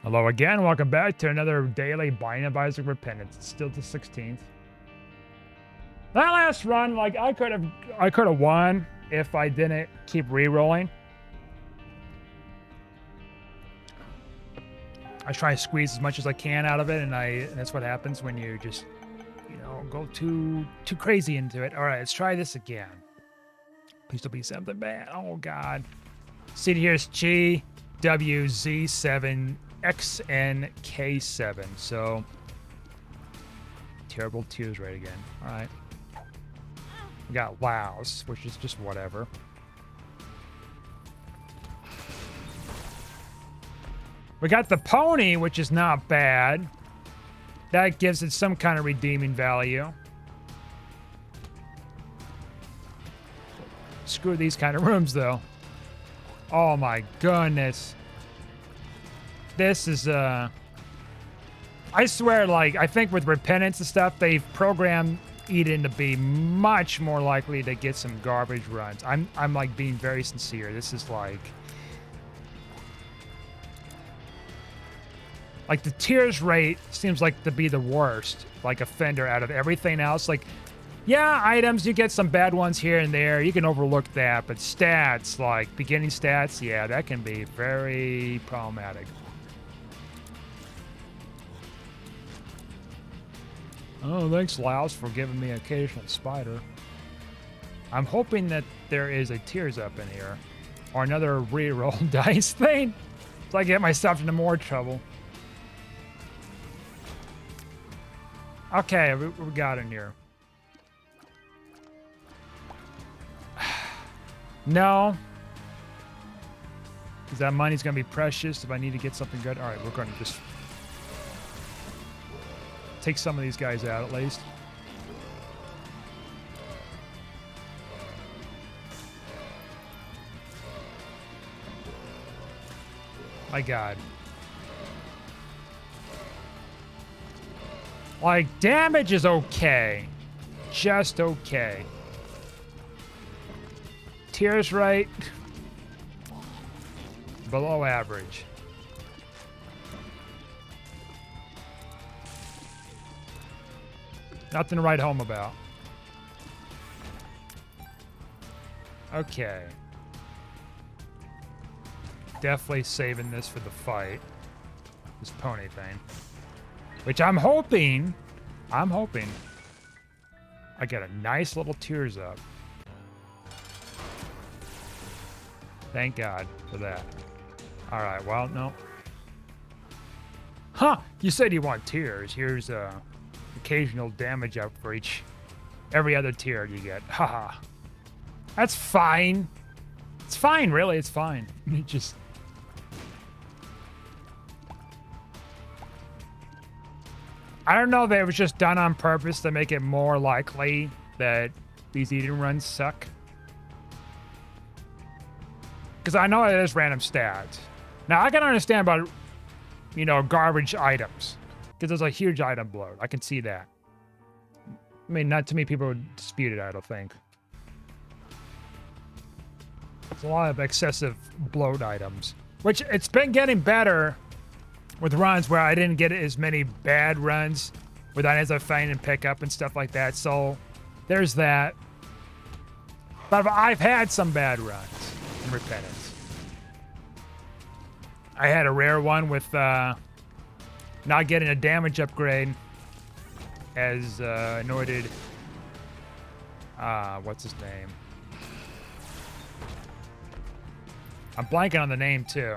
Hello again, welcome back to another daily Binding of Isaac Repentance. It's still the 16th. That last run, like I could have won if I didn't keep re-rolling. I try to squeeze as much as I can out of it, and that's what happens when you just, go too crazy into it. All right, let's try this again. Please don't be something bad. Oh God. See, here's GWZ7XNK7. So terrible tears right again. All right. We got Laos, which is just whatever. We got the pony, which is not bad. That gives it some kind of redeeming value. Screw these kind of rooms, though. Oh my goodness. This is, I swear, like, I think with Repentance and stuff, they've programmed Eden to be much more likely to get some garbage runs. I'm like being very sincere. This is like the tears rate seems like to be the worst, like offender out of everything else. Like, yeah, items, you get some bad ones here and there. You can overlook that, but stats, like beginning stats, yeah, that can be very problematic. Oh, thanks, Laos, for giving me an occasional spider. I'm hoping that there is a tears up in here. Or another reroll dice thing. So I get myself into more trouble. Okay, we got in here. No. Because that money's going to be precious if I need to get something good. All right, we're going to just take some of these guys out at least. My God. Like, damage is okay. Just okay. Tears rate, below average. Nothing to write home about. Okay. Definitely saving this for the fight. This pony thing. Which I'm hoping I get a nice little tears up. Thank God for that. All right, well, no. Huh, you said you want tiers. Here's occasional damage up for every other tier you get. Haha. That's fine. It's fine, really, it's fine. It just... I don't know if it was just done on purpose to make it more likely that these Eden runs suck. Because I know it is random stats. Now, I can understand about, garbage items. Because there's a huge item bloat. I can see that. I mean, not too many people would dispute it, I don't think. There's a lot of excessive bloat items. Which, it's been getting better with runs where I didn't get as many bad runs with items I find and pick up and stuff like that. So, there's that. But I've had some bad runs. Repentance. I had a rare one with not getting a damage upgrade as anointed. What's his name? I'm blanking on the name too.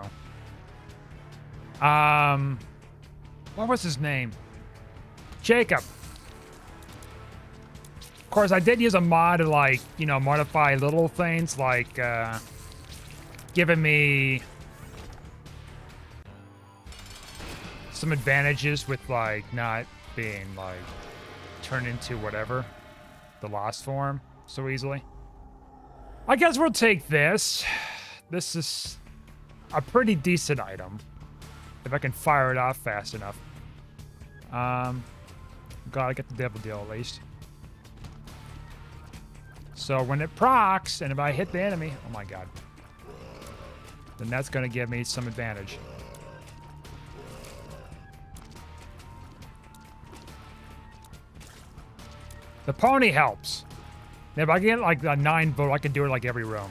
What was his name? Jacob. Of course, I did use a mod to modify little things like giving me some advantages with not being turned into whatever the lost form so easily. I guess we'll take this. This is a pretty decent item if I can fire it off fast enough. Gotta get the devil deal at least. So when it procs, and if I hit the enemy, oh my God, then that's going to give me some advantage. The pony helps. If I get like a 9 vote, I can do it like every room.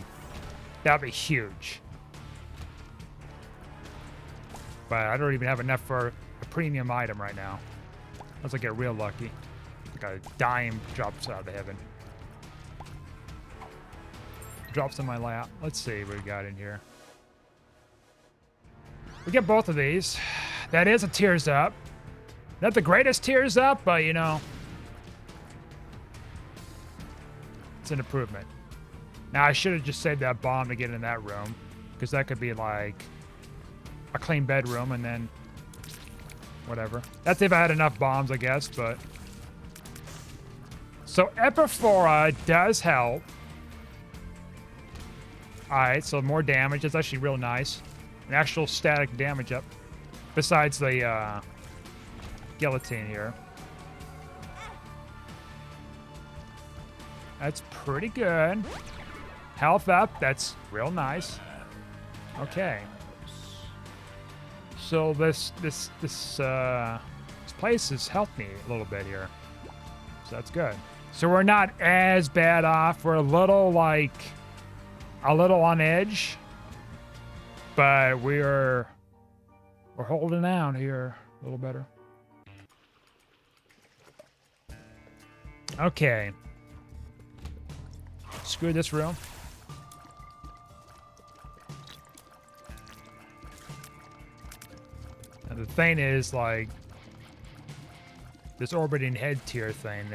That'd be huge. But I don't even have enough for a premium item right now. Unless I get real lucky. Like a dime drops out of heaven. Drops in my lap. Let's see what we got in here. We get both of these. That is a tears up. Not the greatest tears up, but you know. It's an improvement. Now I should have just saved that bomb to get in that room. Because that could be like a clean bedroom and then whatever. That's if I had enough bombs, I guess, but. So Epiphora does help. Alright, so more damage. That's actually real nice. An actual static damage up. Besides the guillotine here. That's pretty good. Health up. That's real nice. Okay. So this place has helped me a little bit here. So that's good. So we're not as bad off. We're a little on edge. But we're holding out here a little better. Okay. Screw this room. And the thing is, like, this orbiting head tier thing,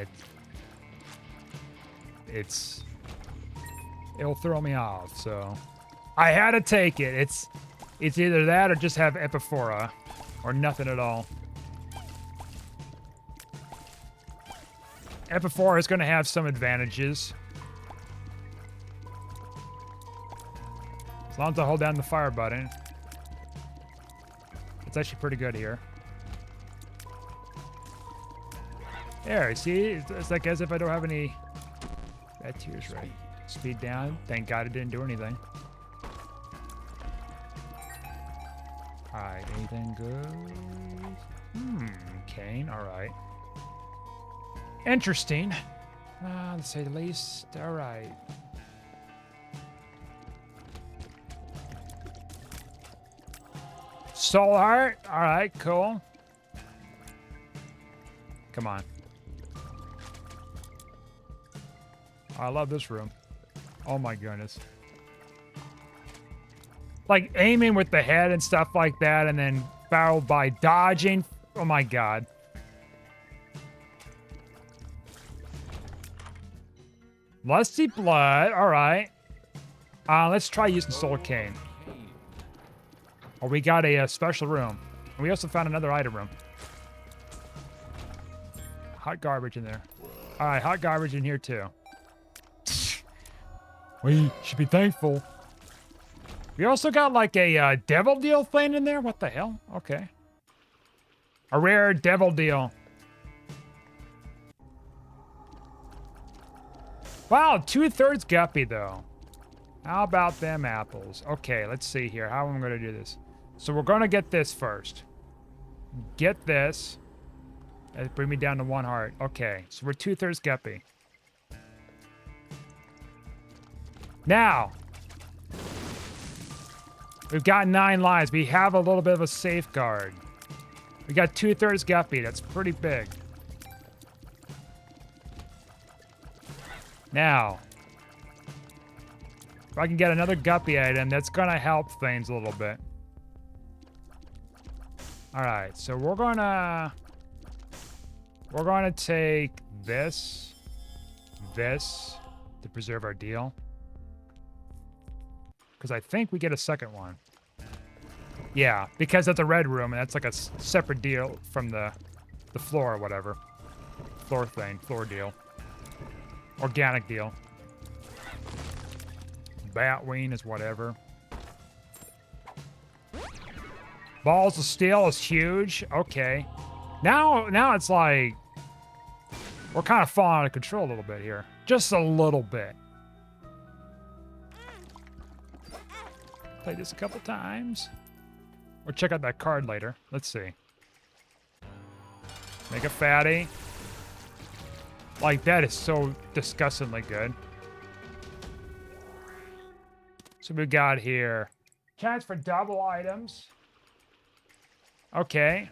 it'll throw me off, so I had to take it. It's either that or just have Epiphora or nothing at all. Epiphora is going to have some advantages. As long as I hold down the fire button. It's actually pretty good here. There, see? It's like as if I don't have any... That tier's right. Speed down. Thank God it didn't do anything. Alright, anything good? Cane, alright. Interesting. To say the least. Alright. Soul Heart. Alright, cool. Come on. I love this room. Oh my goodness. Like aiming with the head and stuff like that and then fouled by dodging. Oh my god. Lusty Blood. Alright. Let's try using Soul Cane. Oh, we got a special room. And we also found another item room. Hot garbage in there. Alright, hot garbage in here too. We should be thankful. We also got like a devil deal thing in there. What the hell? Okay. A rare devil deal. Wow, 2/3 guppy though. How about them apples? Okay, let's see here. How am I going to do this? So we're going to get this first. Get this. That'll bring me down to 1 heart. Okay, so we're 2/3 guppy. Now, we've got 9 lives. We have a little bit of a safeguard. We got 2/3 guppy. That's pretty big. Now, if I can get another guppy item, that's going to help things a little bit. All right, so we're going to take this to preserve our deal. Because I think we get a second one. Yeah, because that's a red room, and that's like a separate deal from the floor or whatever. Floor deal. Organic deal. Batwing is whatever. Balls of Steel is huge. Okay. Now it's like... We're kind of falling out of control a little bit here. Just a little bit. Played this a couple times. We'll check out that card later. Let's see. Make a fatty. Like, that is so disgustingly good. So we got here. Chance for double items. Okay.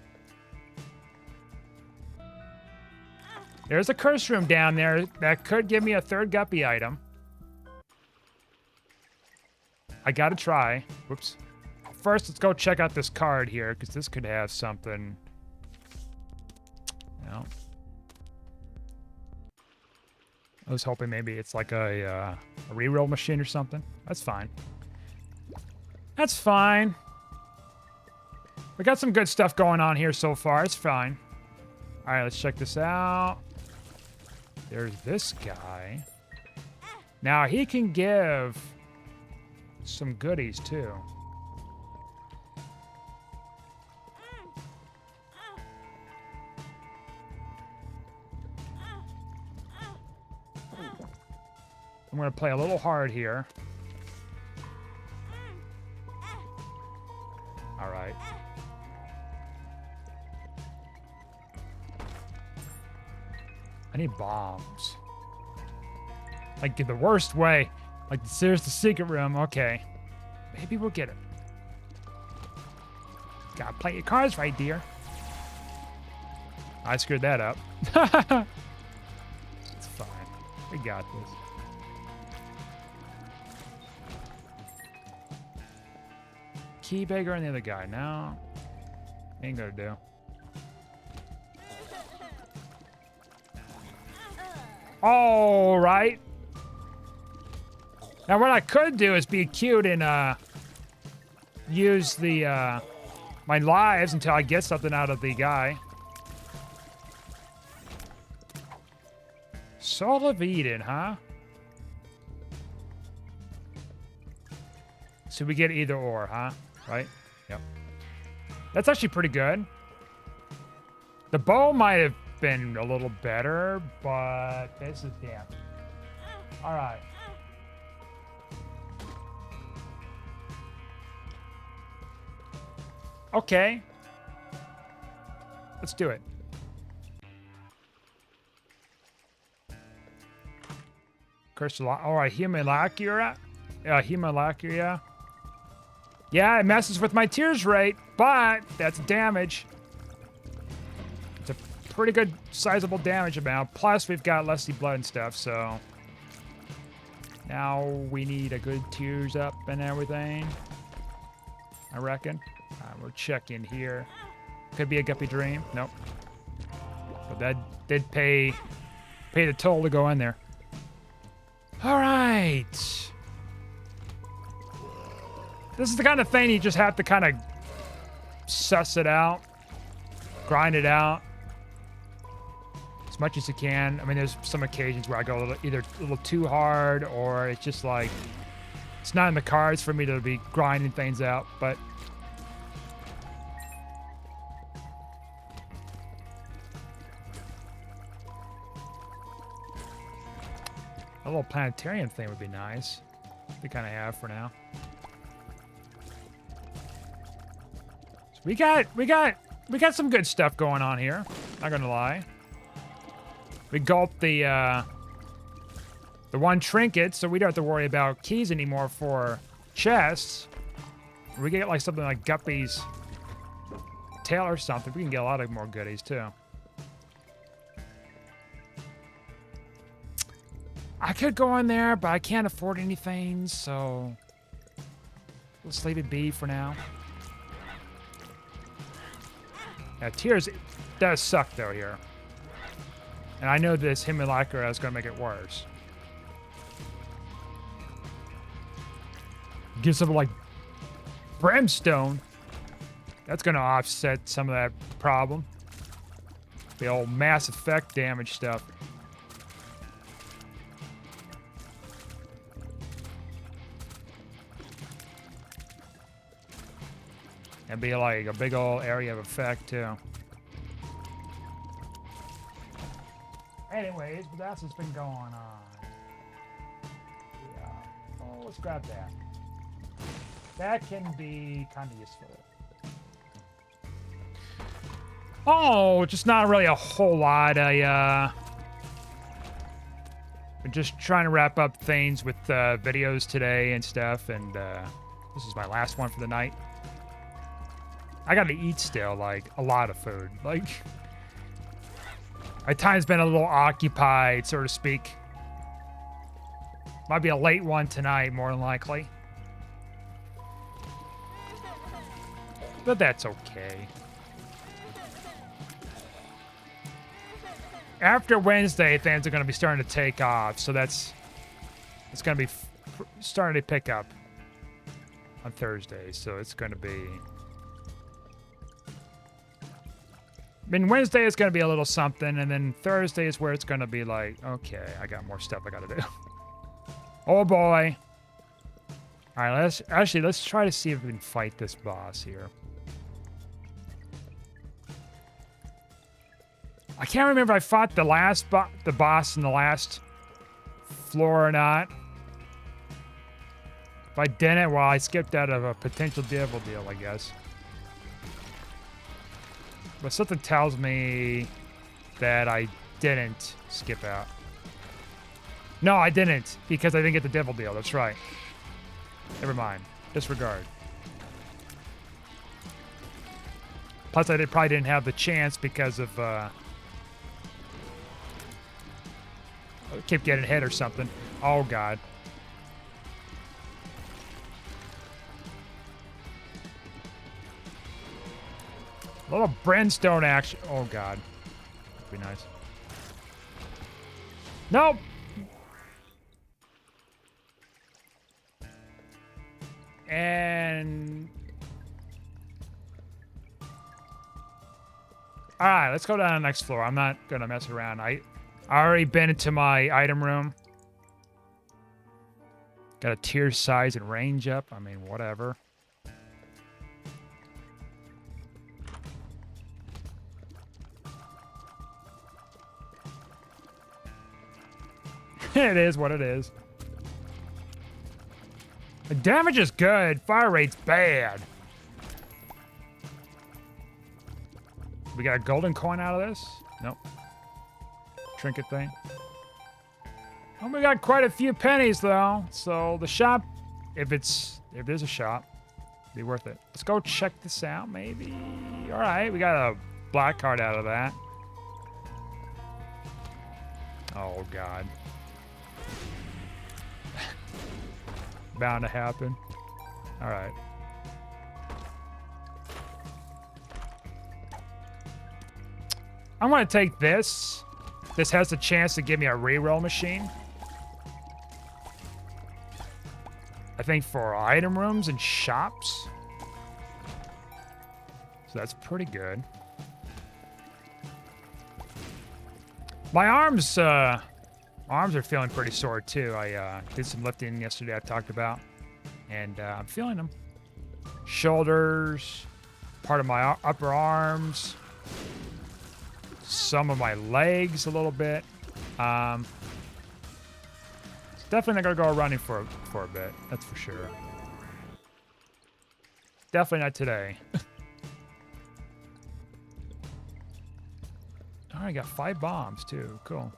There's a curse room down there that could give me a third guppy item. I gotta try. Whoops. First, let's go check out this card here, because this could have something. No. I was hoping maybe it's like a reroll machine or something. That's fine. That's fine. We got some good stuff going on here so far. It's fine. All right, let's check this out. There's this guy. Now, he can give some goodies, too. I'm going to play a little hard here. All right. I need bombs. Like, the worst way. Like, there's the secret room. Okay. Maybe we'll get it. Gotta play your cards right, dear. I screwed that up. It's fine. We got this. Key beggar and the other guy. No. Ain't gonna do. All right. Now what I could do is be cute and use the my lives until I get something out of the guy. Soul of Eden, huh? So we get either or, huh? Right? Yep. That's actually pretty good. The bow might have been a little better, but this is damn. All right. Okay. Let's do it. All right, Himalakira. Himalakira. Yeah, it messes with my tears rate, but that's damage. It's a pretty good sizable damage amount. Plus, we've got Lusty Blood and stuff, so now we need a good tears up and everything, I reckon. We'll check in here. Could be a guppy dream. Nope. But that did pay the toll to go in there. All right. This is the kind of thing you just have to kind of suss it out, grind it out as much as you can. I mean, there's some occasions where I go either a little too hard, or it's just like it's not in the cards for me to be grinding things out, but a little planetarium thing would be nice. We kind of have for now. So we got some good stuff going on here. Not gonna lie. We gulped the one trinket, so we don't have to worry about keys anymore for chests. We get like something like Guppy's tail or something. We can get a lot of more goodies too. I could go in there, but I can't afford anything, so let's leave it be for now. Yeah, tears does suck though here. And I know this Himalakira is going to make it worse. Give something like Brimstone. That's going to offset some of that problem. The old Mass Effect damage stuff. And be like a big old area of effect too. Anyways, but that's what's been going on. Yeah. Oh, let's grab that. That can be kind of useful. Oh, just not really a whole lot. just trying to wrap up things with videos today and stuff, and this is my last one for the night. I gotta eat still, like, a lot of food. Like, my time's been a little occupied, so to speak. Might be a late one tonight, more than likely. But that's okay. After Wednesday, things are going to be starting to take off, so it's going to be starting to pick up on Thursday, so it's going to be... I mean, Wednesday is going to be a little something, and then Thursday is where it's going to be like, okay, I got more stuff I got to do. Oh boy. All right, let's try to see if we can fight this boss here. I can't remember if I fought the boss in the last floor or not. If I didn't, well, I skipped out of a potential devil deal, I guess. But something tells me that I didn't skip out. No, I didn't, because I didn't get the devil deal. That's right. Never mind. Disregard. Plus, I probably didn't have the chance because of... I kept getting hit or something. Oh, God. A little brimstone action. Oh, God. That'd be nice. Nope. And... Alright, let's go down to the next floor. I'm not gonna mess around. I already been into my item room. Got a tier size and range up. I mean, whatever. It is what it is. The damage is good. Fire rate's bad. We got a golden coin out of this? Nope. Trinket thing. Oh, we got quite a few pennies though. So the shop, if there's a shop, it'd be worth it. Let's go check this out maybe. All right, we got a black card out of that. Oh, God. Bound to happen. All right. I'm going to take this. This has a chance to give me a reroll machine. I think for item rooms and shops. So that's pretty good. My arms are feeling pretty sore too. I did some lifting yesterday I talked about, and I'm feeling them. Shoulders, part of my upper arms, some of my legs a little bit. It's definitely not gonna go running for a bit, that's for sure. Definitely not today. All right, got 5 bombs too. Cool.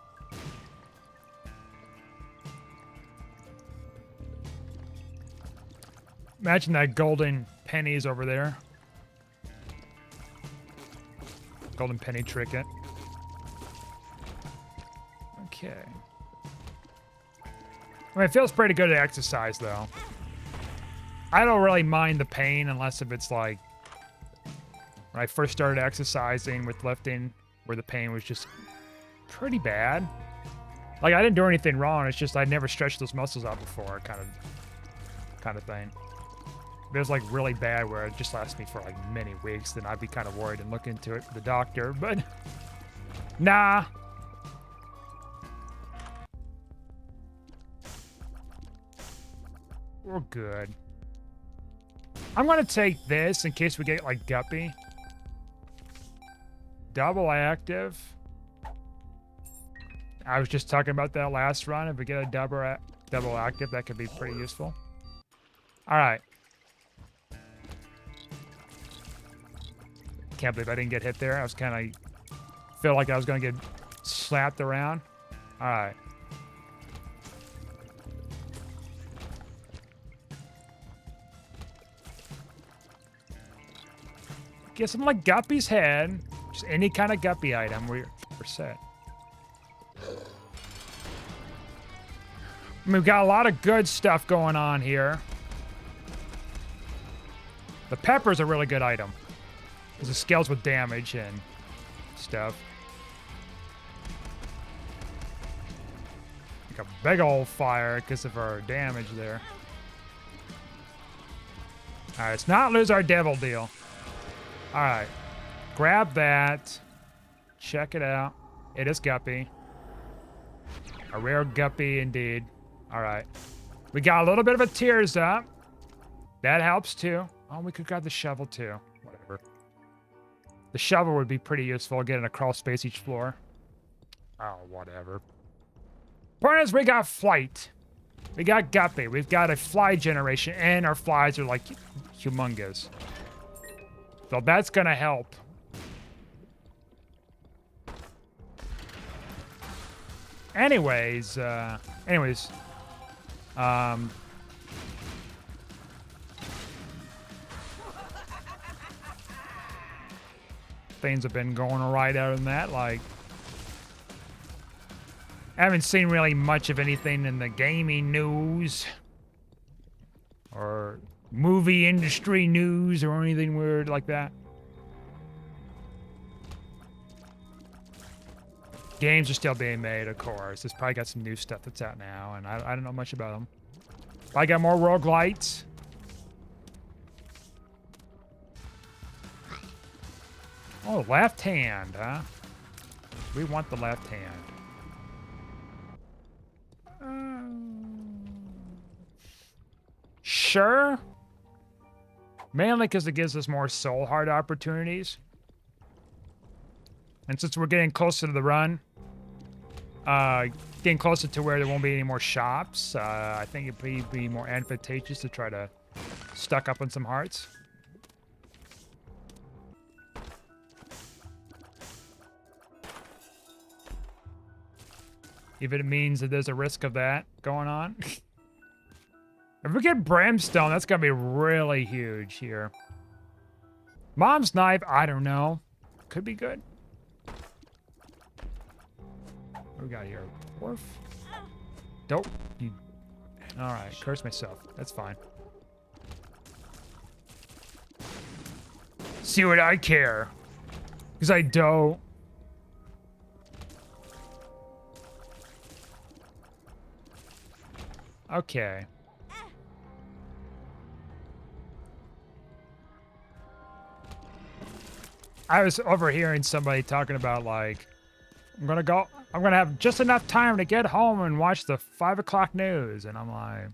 Imagine that golden pennies over there. Golden penny trinket. Okay. I mean, it feels pretty good to exercise, though. I don't really mind the pain unless if it's like when I first started exercising with lifting, where the pain was just pretty bad. Like, I didn't do anything wrong. It's just I never stretched those muscles out before, kind of thing. If it was like really bad where it just lasts me for like many weeks, then I'd be kind of worried and look into it for the doctor, but nah. We're good. I'm gonna take this in case we get like Guppy. Double active. I was just talking about that last run. If we get a double active, that could be pretty useful. All right. Can't believe I didn't get hit there. I was kind of feel like I was gonna get slapped around. All right. get something like Guppy's head. Just any kind of Guppy item. We're set. I mean, we've got a lot of good stuff going on here. The pepper's a really good item. Because it scales with damage and stuff. Like a big old fire because of our damage there. Alright, let's not lose our devil deal. Alright. Grab that. Check it out. It is Guppy. A rare Guppy indeed. Alright. We got a little bit of a tears up. That helps too. Oh, we could grab the shovel too. Whatever. The shovel would be pretty useful getting a crawl space each floor. Oh, whatever. Point is, we got flight. We got Guppy. We've got a fly generation, and our flies are like humongous. So that's gonna help. Anyways, things have been going alright other than that. Like, I haven't seen really much of anything in the gaming news or movie industry news or anything weird like that. Games are still being made, of course. It's probably got some new stuff that's out now, and I don't know much about them. I got more roguelites. Oh, left hand, huh? We want the left hand. Sure. Mainly because it gives us more soul heart opportunities. And since we're getting closer to the run, getting closer to where there won't be any more shops, I think it'd be more advantageous to try to stock up on some hearts. Even if it means that there's a risk of that going on. If we get brimstone, that's gonna be really huge here. Mom's knife, I don't know. Could be good. What do we got here? Dwarf? Dope. Alright, curse myself. That's fine. See what I care. Because I don't. Okay. I was overhearing somebody talking about, like, I'm gonna have just enough time to get home and watch the 5 o'clock news. And I'm like,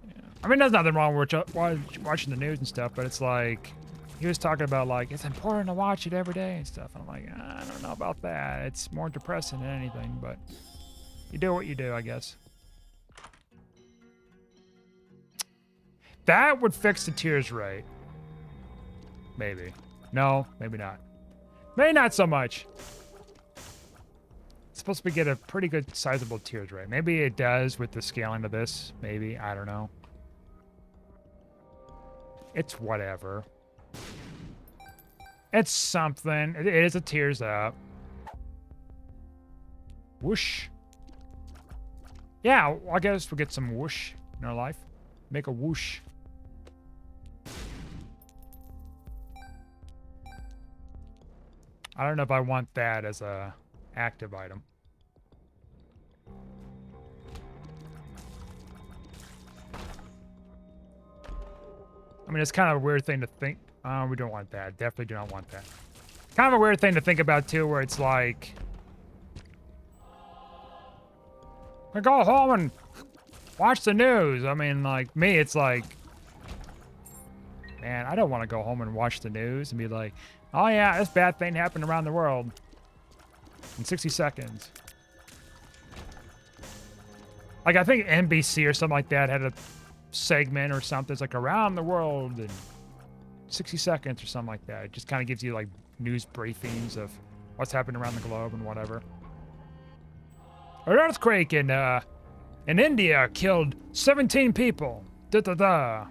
yeah. I mean, there's nothing wrong with watching the news and stuff, but it's like, he was talking about, like, it's important to watch it every day and stuff. And I'm like, I don't know about that. It's more depressing than anything, but you do what you do, I guess. That would fix the tears rate. Maybe. No, maybe not. Maybe not so much. It's supposed to get a pretty good sizable tears rate. Maybe it does with the scaling of this. Maybe. I don't know. It's whatever. It's something. It is a tears up. Whoosh. Yeah, I guess we'll get some whoosh in our life. Make a whoosh. I don't know if I want that as a active item. I mean, it's kind of a weird thing to think. We don't want that. Definitely do not want that. Kind of a weird thing to think about too, where it's like, I go home and watch the news. I mean, like me, it's like, man, I don't want to go home and watch the news and be like, oh yeah, this bad thing happened around the world in 60 seconds. Like, I think NBC or something like that had a segment or something. It's like around the world in 60 seconds or something like that. It just kind of gives you like news briefings of what's happening around the globe and whatever. An earthquake in India killed 17 people. Da-da-da.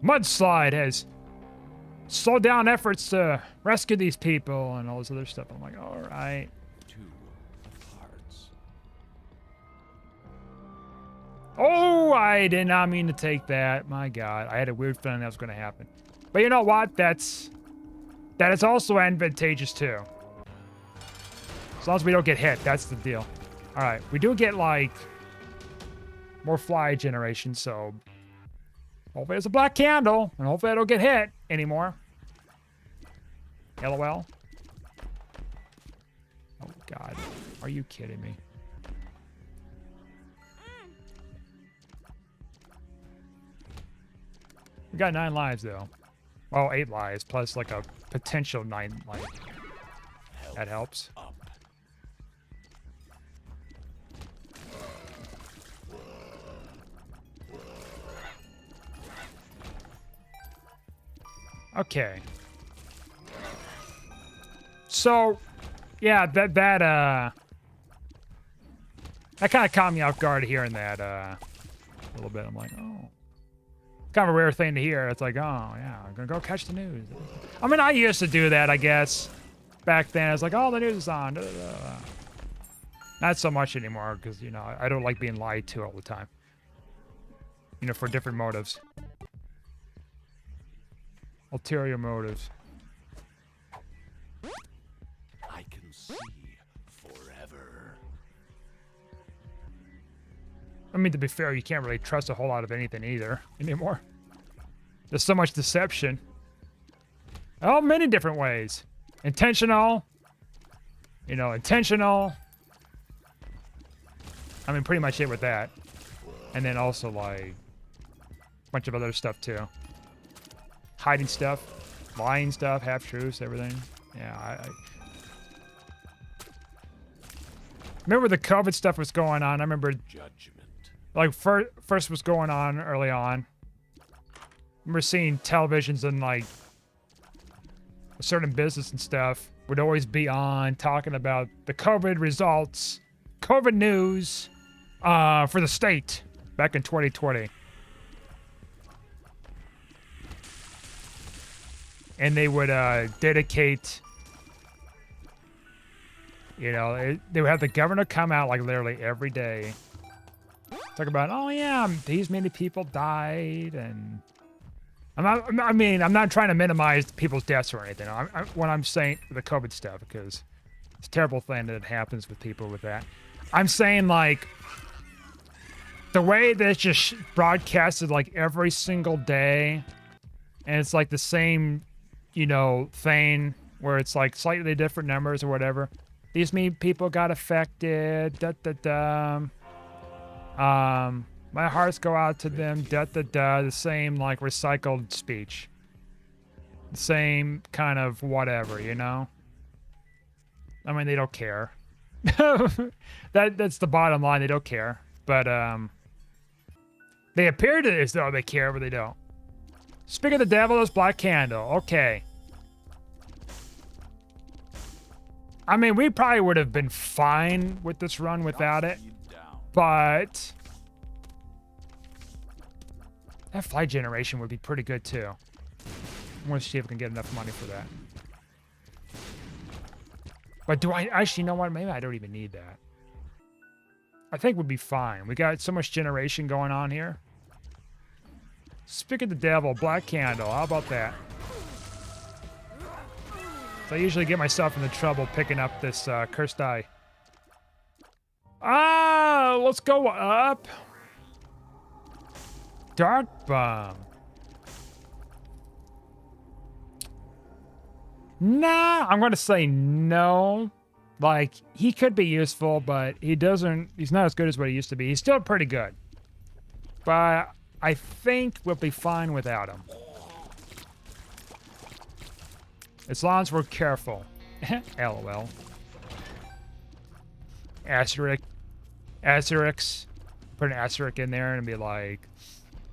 Mudslide has slow down efforts to rescue these people and all this other stuff. I'm like, all right. 2 of hearts. Oh, I did not mean to take that. My God, I had a weird feeling that was going to happen. But you know what? That is also advantageous too. As long as we don't get hit, that's the deal. All right, we do get like more fly generation, so hopefully it's a black candle, and hopefully I don't get hit anymore. LOL. Oh God, are you kidding me? We got 9 lives though. Well, 8 lives plus like a potential 9 life. That helps. Up. Okay. So, yeah, that kind of caught me off guard hearing that a little bit. I'm like, oh. Kind of a rare thing to hear. It's like, oh, yeah, I'm going to go catch the news. I mean, I used to do that, I guess. Back then, I was like, oh, the news is on. Not so much anymore because, you know, I don't like being lied to all the time. You know, for different motives. Ulterior motives. I can see forever. I mean, to be fair, you can't really trust a whole lot of anything either anymore. There's so much deception. Oh, many different ways. Intentional. You know, intentional. I mean, pretty much it with that. And then also, like, a bunch of other stuff, too. Hiding stuff. Lying stuff. Half-truths, everything. Yeah, I remember the COVID stuff was going on. I remember... Judgment. Like, first was going on early on. I remember seeing televisions and, like, a certain business and stuff would always be on talking about the COVID results, COVID news for the state back in 2020. And they would dedicate, you know, they would have the governor come out like literally every day. Talk about, oh yeah, these many people died, and I'm not trying to minimize people's deaths or anything. When I'm saying the COVID stuff, because it's a terrible thing that happens with people with that. I'm saying like the way that it's just broadcasted like every single day, and it's like the same, you know, thing where it's like slightly different numbers or whatever. These many people got affected. Da da da. My hearts go out to them, the same, like, recycled speech. The same kind of whatever, you know? I mean, they don't care. That's the bottom line, they don't care. But, they appear to as though they care, but they don't. Speak of the devil, this black candle. Okay. I mean, we probably would have been fine with this run without it. But that fly generation would be pretty good too. I want to see if we can get enough money for that. But do I actually, you know what? Maybe I don't even need that. I think we'll be fine. We got so much generation going on here. Speak of the devil, black candle. How about that? So I usually get myself into trouble picking up this cursed eye. Ah, let's go up. Dark bomb. Nah, I'm going to say no. Like, he could be useful, but he's not as good as what he used to be. He's still pretty good. But I think we'll be fine without him. As long as we're careful. LOL. Asterisk. Put an asterisk in there and be like,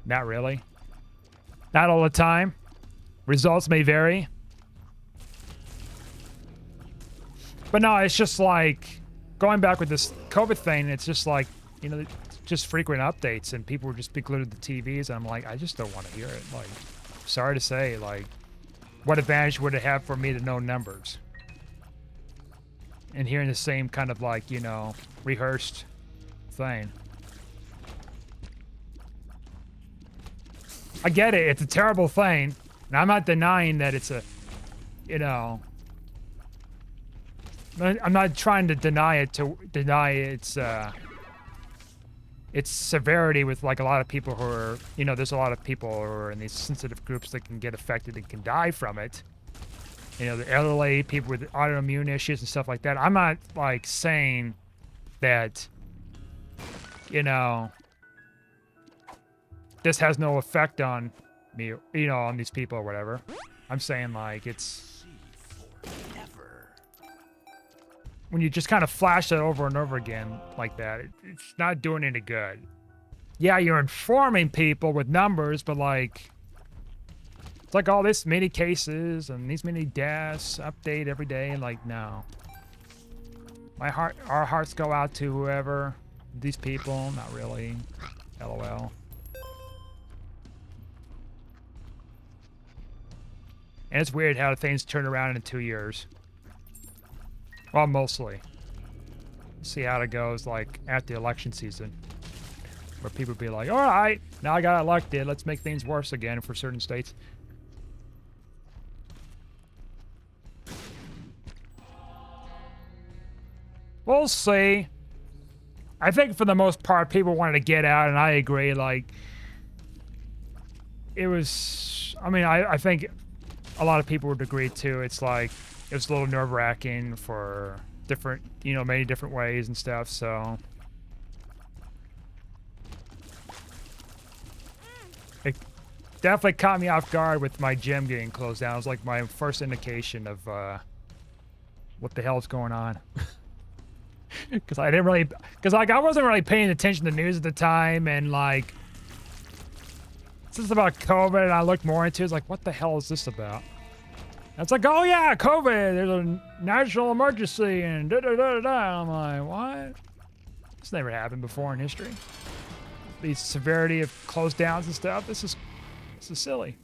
not really. Not all the time. Results may vary. But no, it's just like, going back with this COVID thing, it's just like, you know, just frequent updates and people would just be glued to the TVs and I'm like, I just don't want to hear it. Like, sorry to say, like, what advantage would it have for me to know numbers? And hearing the same kind of like, you know, rehearsed thing. I get it. It's a terrible thing. And I'm not denying that it's a, you know, I'm not trying to deny its severity with like a lot of people who are, you know, there's a lot of people who are in these sensitive groups that can get affected and can die from it. You know, the elderly, people with autoimmune issues and stuff like that. I'm not like saying that, you know, this has no effect on me, you know, on these people or whatever. I'm saying like it's when you just kind of flash it over and over again like that, it's not doing any good. Yeah, you're informing people with numbers, but like it's like all this many cases and these many deaths update every day, and like no. Our hearts go out to whoever, these people, not really. LOL. And it's weird how things turn around in 2 years. Well, mostly. See how it goes, like, at the election season. Where people be like, all right, now I got elected, let's make things worse again for certain states. We'll see. I think for the most part, people wanted to get out, and I agree, like, it was, I mean, I think a lot of people would agree too. It's like, it was a little nerve-wracking for different, you know, many different ways and stuff, so. It definitely caught me off guard with my gym getting closed down. It was like my first indication of what the hell's going on. Because I didn't really, because like I wasn't really paying attention to the news at the time, and like, this is about COVID, and I looked more into it. It's like, what the hell is this about? And it's like, oh yeah, COVID, there's a national emergency, and da da da da da. I'm like, what? This never happened before in history. The severity of close downs and stuff. This is silly.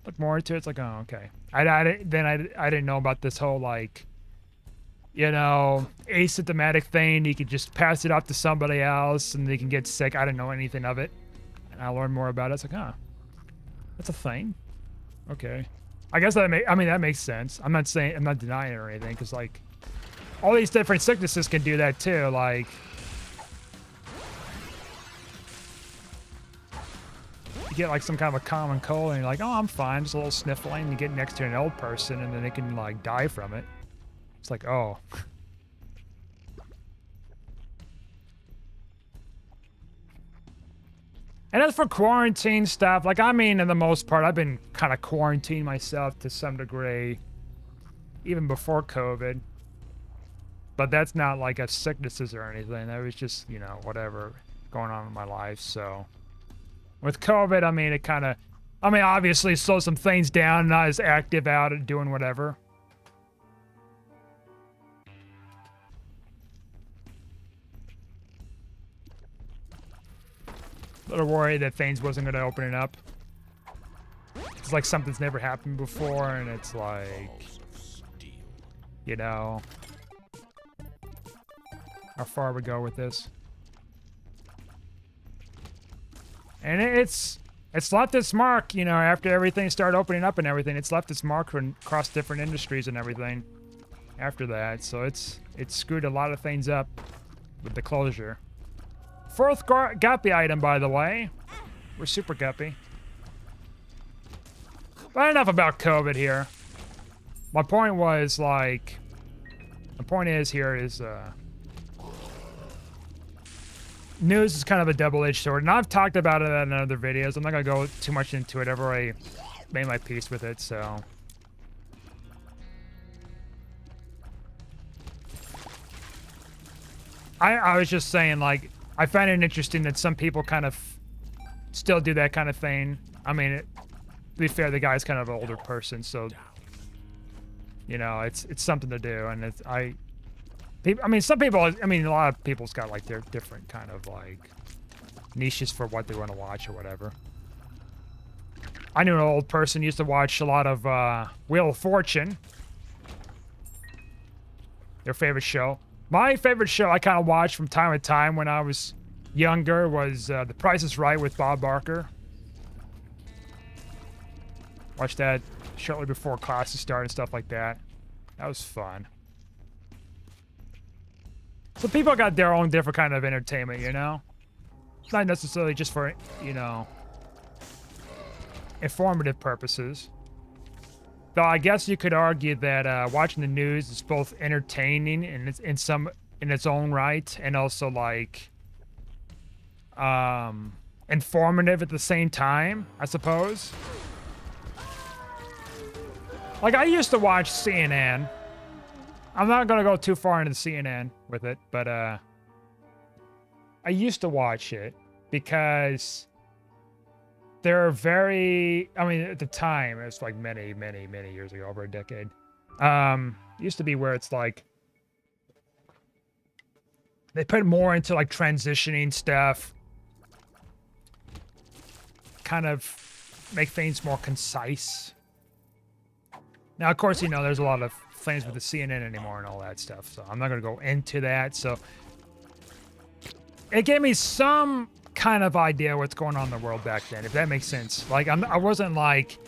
Look more into it. It's like, oh, okay. I didn't know about this whole like, you know, asymptomatic thing. You could just pass it off to somebody else and they can get sick. I didn't know anything of it. And I learned more about it. It's like, huh, that's a thing. Okay. I guess that that makes sense. I'm not denying it or anything, because like all these different sicknesses can do that too. Like, you get like some kind of a common cold and you're like, oh, I'm fine, just a little sniffling, and you get next to an old person and then they can like die from it. It's like, oh. And as for quarantine stuff, like, I mean, in the most part, I've been kind of quarantining myself to some degree, even before COVID. But that's not like a sicknesses or anything. That was just, you know, whatever going on in my life. So with COVID, I mean, it kind of, I mean, obviously slow some things down, not as active out and doing whatever. A little worried that things wasn't going to open it up. It's like something's never happened before, and it's like, you know, how far we go with this. And it's left its mark, you know, after everything started opening up and everything. It's left its mark across different industries and everything after that. So it's screwed a lot of things up with the closure. Fourth guppy item, by the way. We're super guppy. But enough about COVID here. My point was, like, the point is here is, news is kind of a double-edged sword, and I've talked about it in other videos. I'm not gonna go too much into it. I've already made my peace with it, so. I was just saying, like, I find it interesting that some people kind of still do that kind of thing. I mean, to be fair, the guy's kind of an older person, so, you know, it's something to do. And I mean, some people, I mean, a lot of people's got like their different kind of like niches for what they want to watch or whatever. I knew an old person used to watch a lot of Wheel of Fortune. Their favorite show. My favorite show I kind of watched from time to time when I was younger was The Price is Right with Bob Barker. Watched that shortly before classes started and stuff like that. That was fun. So people got their own different kind of entertainment, you know? It's not necessarily just for, you know, informative purposes. Though I guess you could argue that watching the news is both entertaining and it's in its own right, and also like informative at the same time, I suppose. Like I used to watch CNN. I'm not gonna go too far into the CNN with it, but I used to watch it because they're very, I mean, at the time, it was like many years ago, over a decade. Used to be where it's like, they put more into like transitioning stuff, kind of make things more concise. Now, of course, you know, there's a lot of things with the CNN anymore and all that stuff, so I'm not going to go into that. So it gave me some kind of idea what's going on in the world back then, if that makes sense. Like, I wasn't like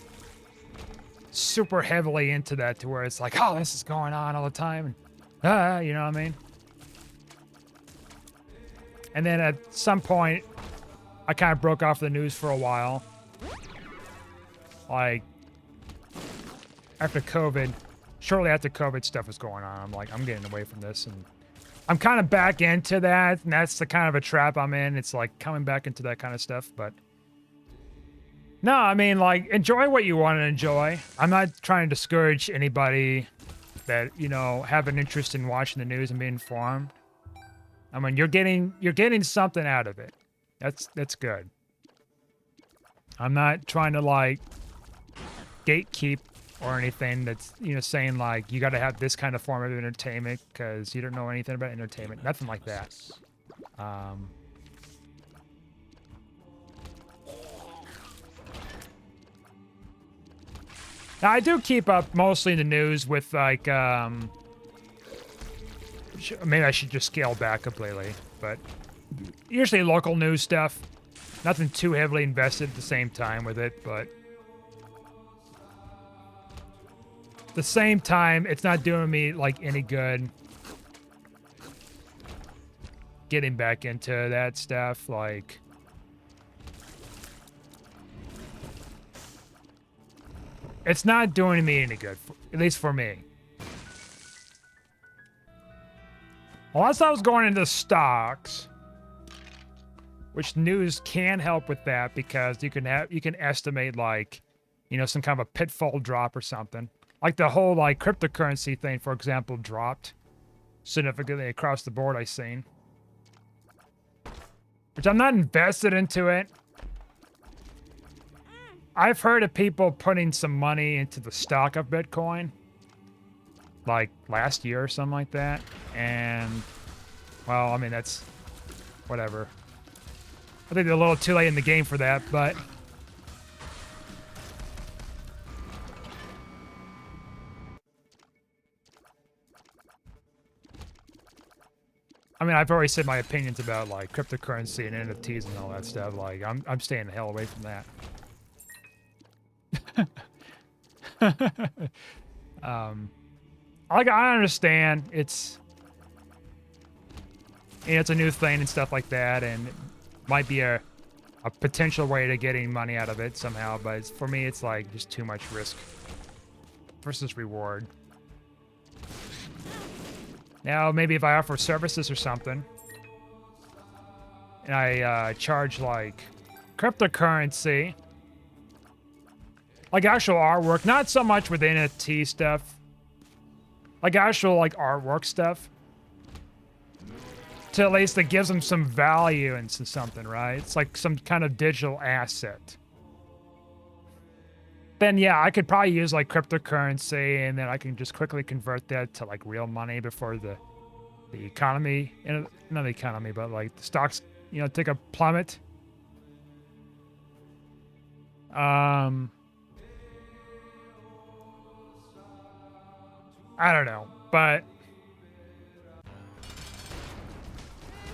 super heavily into that to where it's like, oh, this is going on all the time, and you know what I mean? And then at some point, I kind of broke off the news for a while. Like, after COVID, shortly after COVID stuff was going on, I'm like, I'm getting away from this, and I'm kind of back into that, and that's the kind of a trap I'm in. It's like coming back into that kind of stuff, but no, I mean, like, enjoy what you want to enjoy. I'm not trying to discourage anybody that, you know, have an interest in watching the news and being informed. I mean, you're getting something out of it. That's good. I'm not trying to like gatekeep or anything that's, you know, saying like you got to have this kind of form of entertainment because you don't know anything about entertainment. Nothing like that. Now I do keep up mostly the news with like maybe I should just scale back completely, but usually local news stuff. Nothing too heavily invested at the same time with it, but at the same time, it's not doing me like any good getting back into that stuff. Like, it's not doing me any good, at least for me. Unless I was going into stocks, which news can help with that because you can estimate like, you know, some kind of a pitfall drop or something. Like the whole like cryptocurrency thing, for example, dropped significantly across the board. I've seen, which I'm not invested into it. I've heard of people putting some money into the stock of Bitcoin, like last year or something like that. And, well, I mean, that's whatever. I think they're a little too late in the game for that, but I mean, I've already said my opinions about like cryptocurrency and NFTs and all that stuff. Like, I'm staying the hell away from that. Like, I understand it's, you know, it's a new thing and stuff like that, and it might be a potential way to getting money out of it somehow, but for me, it's like just too much risk versus reward. Now, maybe if I offer services or something, and I charge like cryptocurrency, like actual artwork, not so much with NFT stuff, like actual like artwork stuff, to at least it gives them some value into something, right? It's like some kind of digital asset. Then yeah, I could probably use like cryptocurrency, and then I can just quickly convert that to like real money before the economy, not the economy, but like the stocks, you know, take a plummet. I don't know, but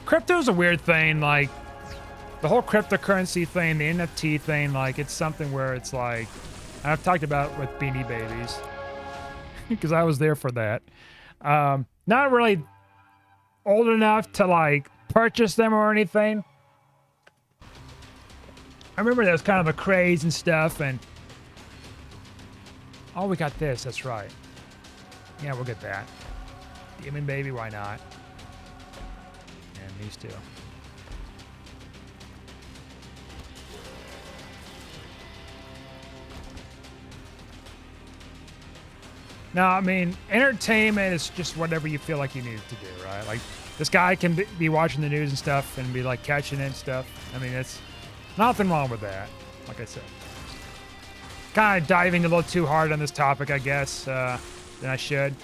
crypto's a weird thing. Like the whole cryptocurrency thing, the NFT thing, like it's something where it's like, I've talked about with Beanie Babies because I was there for that. Not really old enough to like purchase them or anything. I remember there was kind of a craze and stuff, and oh, we got this. That's right. Yeah, we'll get that. Demon Baby, why not? And these two. No, I mean, entertainment is just whatever you feel like you need to do, right? Like, this guy can be watching the news and stuff and be, like, catching it and stuff. I mean, it's nothing wrong with that, like I said. Kind of diving a little too hard on this topic, I guess, than I should.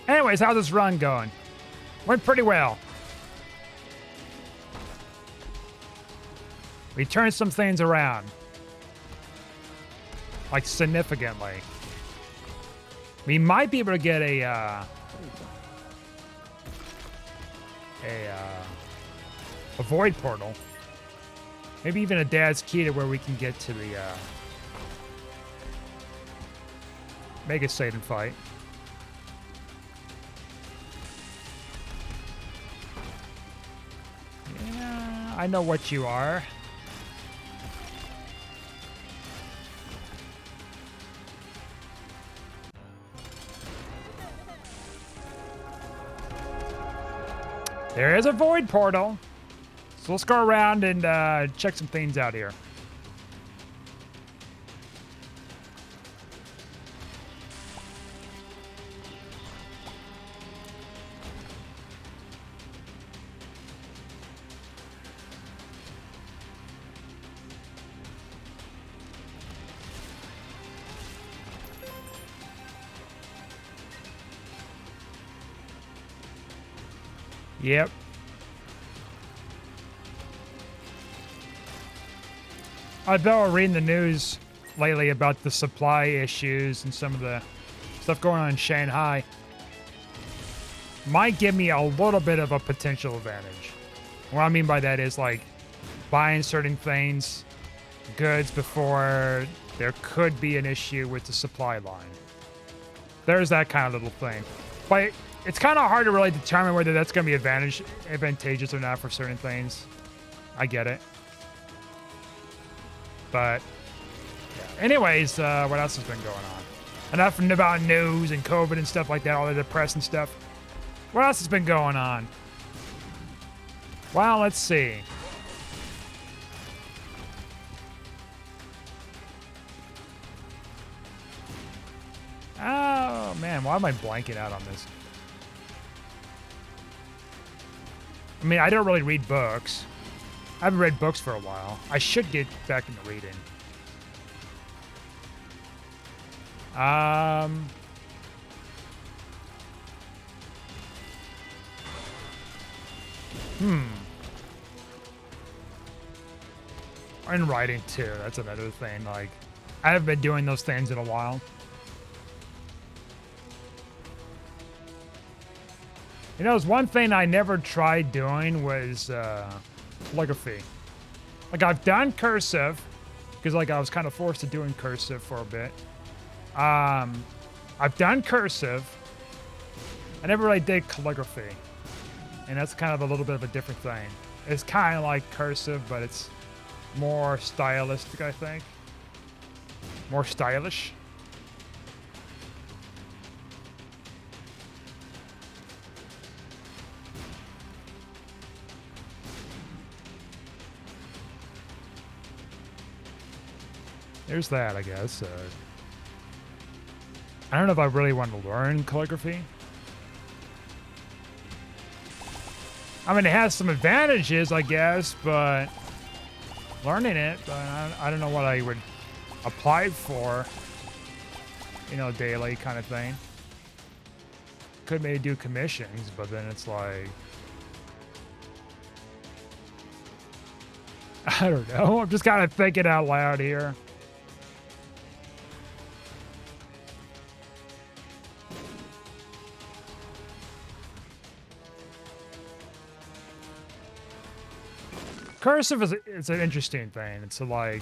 Anyways, how's this run going? Went pretty well. We turned some things around. Like, significantly. We might be able to get a void portal. Maybe even a dad's key to where we can get to the Mega Satan fight. Yeah, I know what you are. There is a void portal. So let's go around and check some things out here. Yep. I've been reading the news lately about the supply issues and some of the stuff going on in Shanghai. Might give me a little bit of a potential advantage. What I mean by that is like buying certain things, goods before there could be an issue with the supply line. There's that kind of little thing. But it's kind of hard to really determine whether that's going to be advantageous or not for certain things. I get it. But, yeah. Anyways, what else has been going on? Enough about news and COVID and stuff like that, all the depressing stuff. What else has been going on? Well, let's see. Oh, man, why am I blanking out on this? I mean, I don't really read books. I haven't read books for a while. I should get back into reading. And writing too. That's another thing. Like, I haven't been doing those things in a while. You know, there's one thing I never tried doing was calligraphy. Like, I've done cursive because like I was kind of forced to doing cursive for a bit. I've done cursive. I never really did calligraphy, and that's kind of a little bit of a different thing. It's kind of like cursive, but it's more stylistic, I think. More stylish. There's that, I guess. I don't know if I really want to learn calligraphy. I mean, it has some advantages, I guess, but learning it, but I don't know what I would apply for, you know, daily kind of thing. Could maybe do commissions, but then it's like, I don't know. I'm just kind of thinking out loud here. Cursive is an interesting thing. It's like,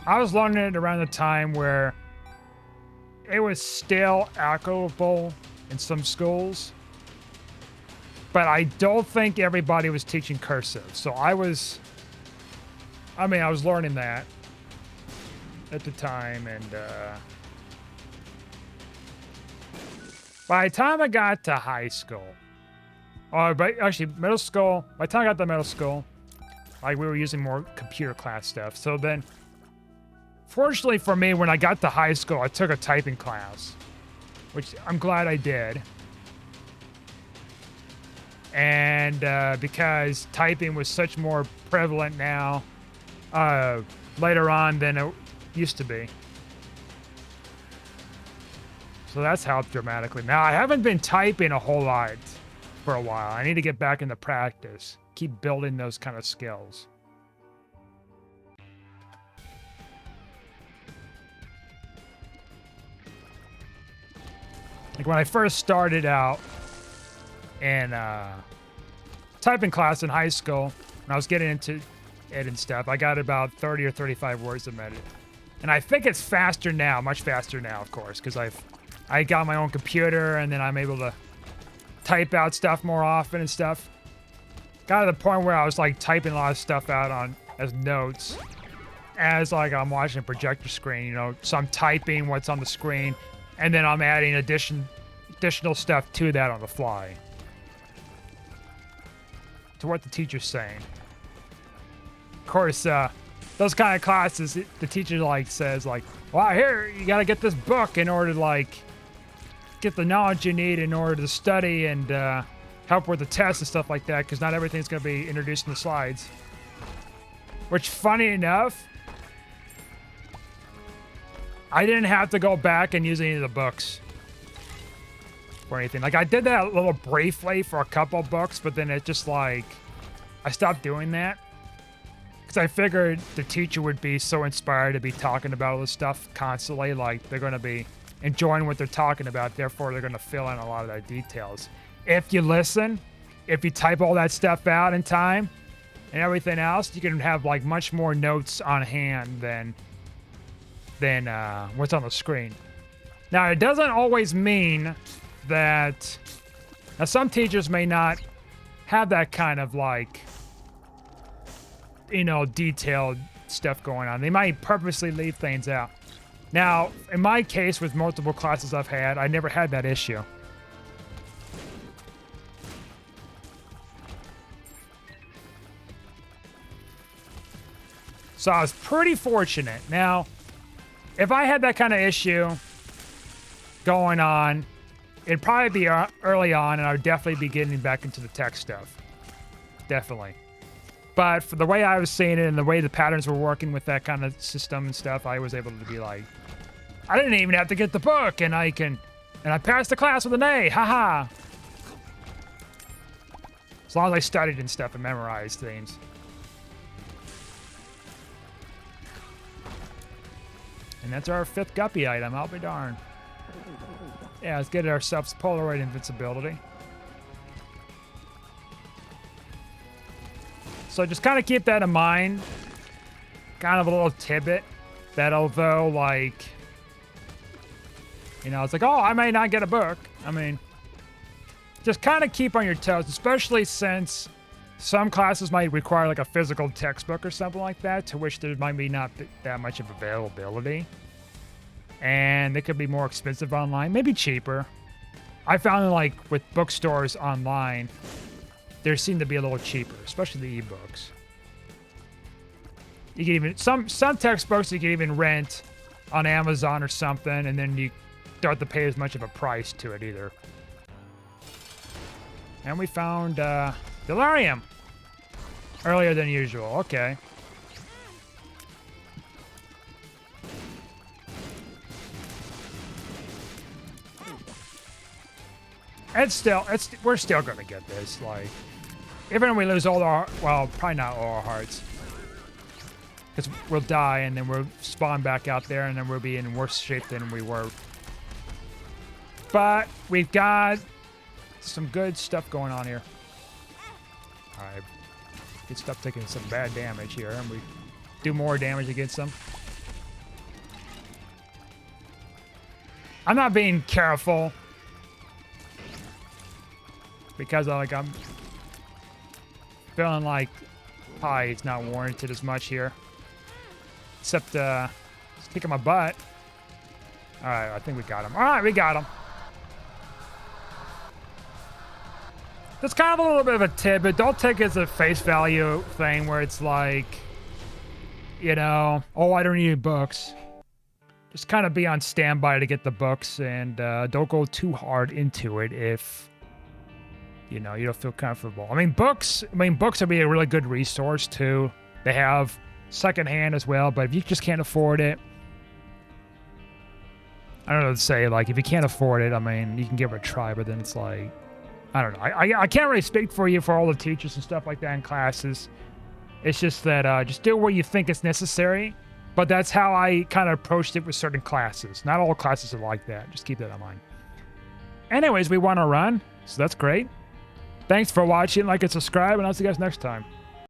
I was learning it around the time where it was still applicable in some schools, but I don't think everybody was teaching cursive. So I was learning that at the time, and by the time I got to high school, but actually middle school, by the time I got to middle school, like we were using more computer class stuff. So then, fortunately for me, when I got to high school, I took a typing class, which I'm glad I did. And because typing was such more prevalent now, later on than it used to be. So that's helped dramatically. Now, I haven't been typing a whole lot for a while. I need to get back into practice. Keep building those kind of skills. Like when I first started out in typing class in high school, when I was getting into it and stuff, I got about 30 or 35 words a minute. And I think it's faster now, much faster now, of course, because I got my own computer, and then I'm able to type out stuff more often and stuff. Got to the point where I was like typing a lot of stuff out as notes, as like I'm watching a projector screen, you know. So I'm typing what's on the screen, and then I'm adding additional stuff to that on the fly, to what the teacher's saying. Of course, those kind of classes, the teacher like says like, well, here, you got to get this book in order to like get the knowledge you need in order to study and help with the tests and stuff like that, because not everything's going to be introduced in the slides. Which, funny enough, I didn't have to go back and use any of the books or anything. Like, I did that a little briefly for a couple books, but then it just like, I stopped doing that. Because I figured the teacher would be so inspired to be talking about all this stuff constantly. Like, they're going to be enjoying what they're talking about, therefore they're going to fill in a lot of their details. If you listen, if you type all that stuff out in time and everything else, you can have like much more notes on hand than what's on the screen. Now, it doesn't always mean that, now some teachers may not have that kind of like, you know, detailed stuff going on. They might purposely leave things out. Now, in my case, with multiple classes I've had, I never had that issue. So I was pretty fortunate. Now, if I had that kind of issue going on, it'd probably be early on, and I would definitely be getting back into the tech stuff. Definitely. But for the way I was seeing it and the way the patterns were working with that kind of system and stuff, I was able to be like, I didn't even have to get the book, and I passed the class with an A, haha. As long as I studied and stuff and memorized things. And that's our 5th guppy item, I'll be darned. Yeah, let's get ourselves Polaroid invincibility. So just kind of keep that in mind. Kind of a little tidbit that although, like, you know, it's like, oh, I may not get a book. I mean, just kind of keep on your toes, especially since some classes might require like a physical textbook or something like that, to which there might be not that much of availability. And they could be more expensive online, maybe cheaper. I found like with bookstores online, they seem to be a little cheaper, especially the ebooks. You can even, some textbooks you can even rent on Amazon or something, and then you don't have to pay as much of a price to it either. And we found Delirium earlier than usual. Okay. We're still gonna get this. Like, Even if we lose all our, well, probably not all our hearts. Because we'll die and then we'll spawn back out there and then we'll be in worse shape than we were. But we've got some good stuff going on here. Alright. Good stuff taking some bad damage here, and we do more damage against them. I'm not being careful because I'm feeling like probably it's not warranted as much here. Except it's kicking my butt. Alright, I think we got him. Alright, we got him. That's kind of a little bit of a tip, but don't take it as a face value thing where it's like, you know, oh, I don't need books. Just kind of be on standby to get the books, and don't go too hard into it if, you know, you don't feel comfortable. I mean, books would be a really good resource too. They have secondhand as well, but if you just can't afford it, I don't know what to say. Like, if you can't afford it, I mean, you can give it a try, but then it's like, I don't know. I can't really speak for you for all the teachers and stuff like that in classes. It's just that just do what you think is necessary. But that's how I kind of approached it with certain classes. Not all classes are like that. Just keep that in mind. Anyways, we want to run, so that's great. Thanks for watching. Like and subscribe, and I'll see you guys next time.